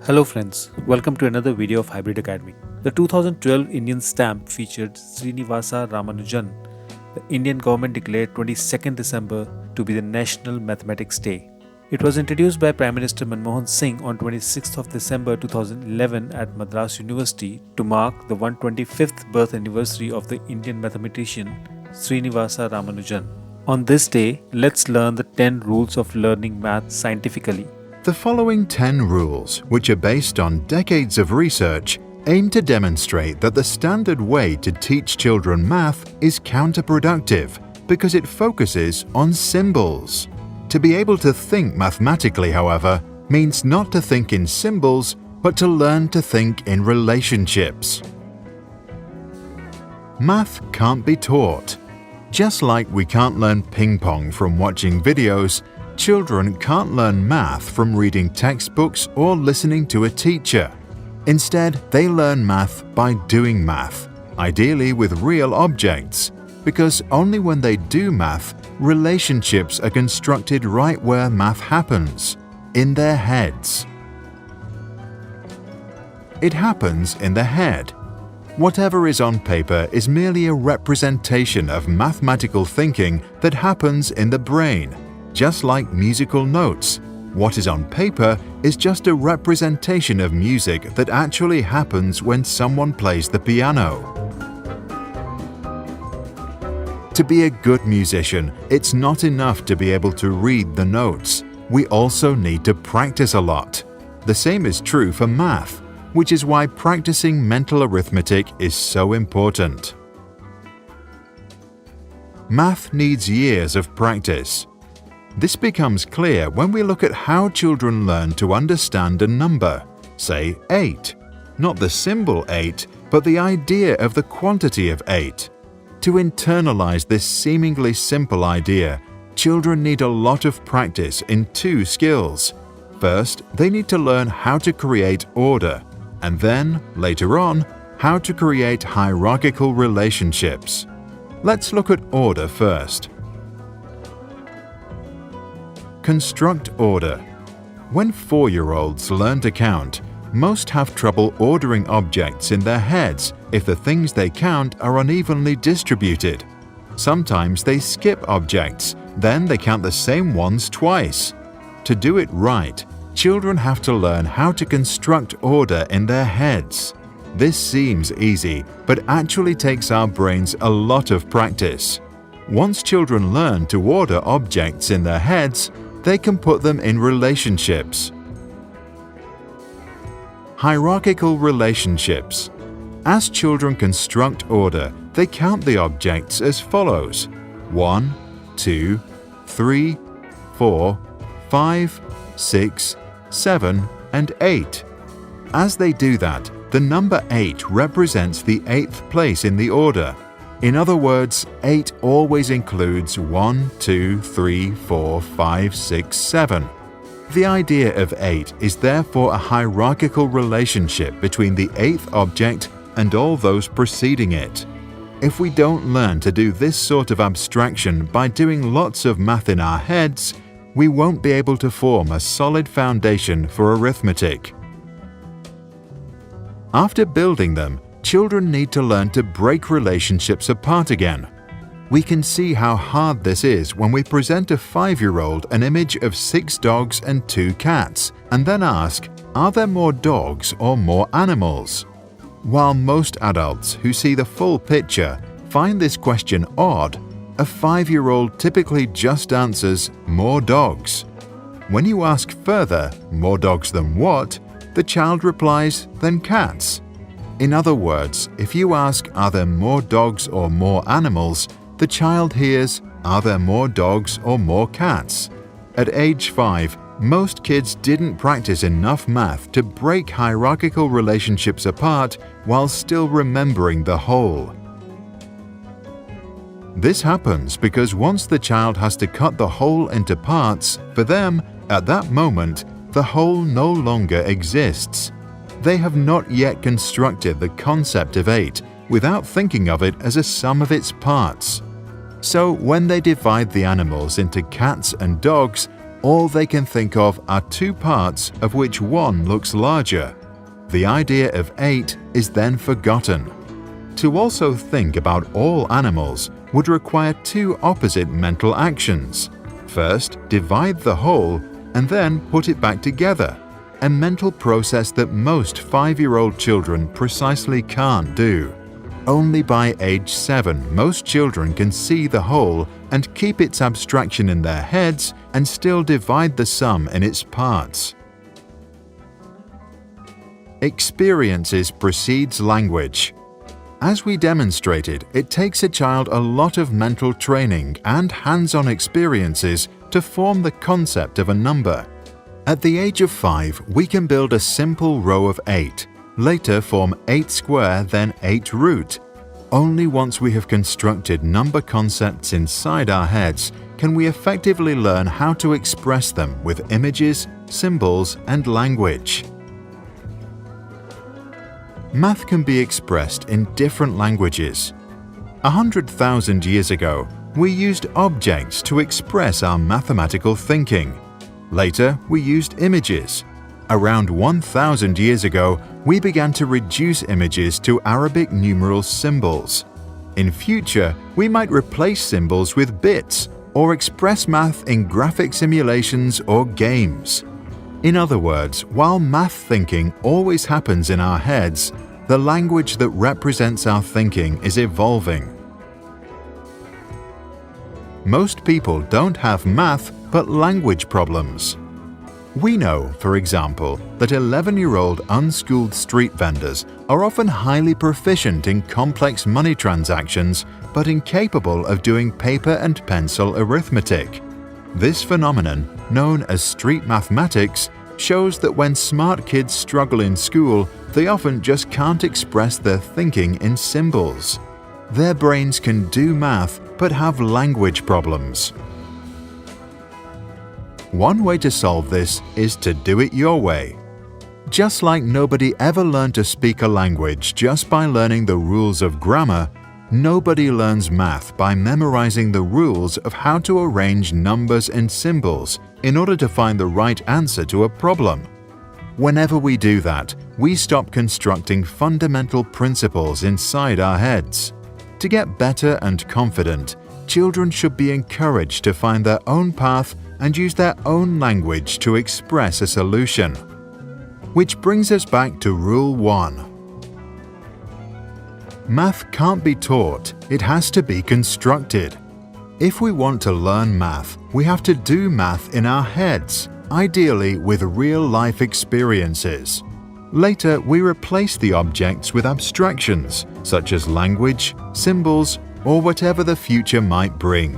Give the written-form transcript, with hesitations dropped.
Hello friends, welcome to another video of Hybridacademy. The 2012 Indian stamp featured Srinivasa Ramanujan. The Indian government declared 22nd December to be the National Mathematics Day. It was introduced by Prime Minister Manmohan Singh on 26th of December 2011 at Madras University to mark the 125th birth anniversary of the Indian mathematician Srinivasa Ramanujan. On this day, let's learn the 10 rules of learning math scientifically. The following 10 rules, which are based on decades of research, aim to demonstrate that the standard way to teach children math is counterproductive because it focuses on symbols. To be able to think mathematically, however, means not to think in symbols, but to learn to think in relationships. Math can't be taught. Just like we can't learn ping pong from watching videos, children can't learn math from reading textbooks or listening to a teacher. Instead, they learn math by doing math, ideally with real objects, because only when they do math, relationships are constructed right where math happens, in their heads. It happens in the head. Whatever is on paper is merely a representation of mathematical thinking that happens in the brain. Just like musical notes, what is on paper is just a representation of music that actually happens when someone plays the piano. To be a good musician, it's not enough to be able to read the notes. We also need to practice a lot. The same is true for math, which is why practicing mental arithmetic is so important. Math needs years of practice. This becomes clear when we look at how children learn to understand a number, say 8. Not the symbol 8, but the idea of the quantity of 8. To internalize this seemingly simple idea, children need a lot of practice in 2 skills. First, they need to learn how to create order, and then, later on, how to create hierarchical relationships. Let's look at order first. Construct order. When 4-year-olds learn to count, most have trouble ordering objects in their heads if the things they count are unevenly distributed. Sometimes they skip objects, then they count the same ones twice. To do it right, children have to learn how to construct order in their heads. This seems easy, but actually takes our brains a lot of practice. Once children learn to order objects in their heads, they can put them in relationships. Hierarchical relationships. As children construct order, they count the objects as follows: 1, 2, 3, 4, 5, 6, 7, and 8. As they do that, the number 8 represents the 8th place in the order. In other words, 8 always includes 1, 2, 3, 4, 5, 6, 7. The idea of 8 is therefore a hierarchical relationship between the 8th object and all those preceding it. If we don't learn to do this sort of abstraction by doing lots of math in our heads, we won't be able to form a solid foundation for arithmetic. After building them, children need to learn to break relationships apart again. We can see how hard this is when we present a 5-year-old an image of 6 dogs and 2 cats, and then ask, are there more dogs or more animals? While most adults who see the full picture find this question odd, a 5-year-old typically just answers, more dogs. When you ask further, more dogs than what? The child replies, than cats. In other words, if you ask, are there more dogs or more animals, the child hears, are there more dogs or more cats? At age 5, most kids didn't practice enough math to break hierarchical relationships apart while still remembering the whole. This happens because once the child has to cut the whole into parts, for them, at that moment, the whole no longer exists. They have not yet constructed the concept of 8 without thinking of it as a sum of its parts. So when they divide the animals into cats and dogs, all they can think of are two parts of which one looks larger. The idea of 8 is then forgotten. To also think about all animals would require two opposite mental actions. First, divide the whole and then put it back together, a mental process that most 5-year-old children precisely can't do. Only by age 7 most children can see the whole and keep its abstraction in their heads and still divide the sum in its parts. Experiences precedes language. As we demonstrated, it takes a child a lot of mental training and hands-on experiences to form the concept of a number. At the age of 5, we can build a simple row of 8, later form 8 square, then 8 root. Only once we have constructed number concepts inside our heads can we effectively learn how to express them with images, symbols, and language. Math can be expressed in different languages. 100,000 years ago, we used objects to express our mathematical thinking. Later, we used images. Around 1,000 years ago, we began to reduce images to Arabic numeral symbols. In future, we might replace symbols with bits or express math in graphic simulations or games. In other words, while math thinking always happens in our heads, the language that represents our thinking is evolving. Most people don't have math but language problems. We know, for example, that 11-year-old unschooled street vendors are often highly proficient in complex money transactions but incapable of doing paper and pencil arithmetic. This phenomenon, known as street mathematics, shows that when smart kids struggle in school, they often just can't express their thinking in symbols. Their brains can do math but have language problems. One way to solve this is to do it your way. Just like nobody ever learned to speak a language just by learning the rules of grammar, nobody learns math by memorizing the rules of how to arrange numbers and symbols in order to find the right answer to a problem. Whenever we do that, we stop constructing fundamental principles inside our heads. To get better and confident, children should be encouraged to find their own path and use their own language to express a solution. Which brings us back to Rule 1. Math can't be taught, it has to be constructed. If we want to learn math, we have to do math in our heads, ideally with real-life experiences. Later, we replace the objects with abstractions, such as language, symbols, or whatever the future might bring.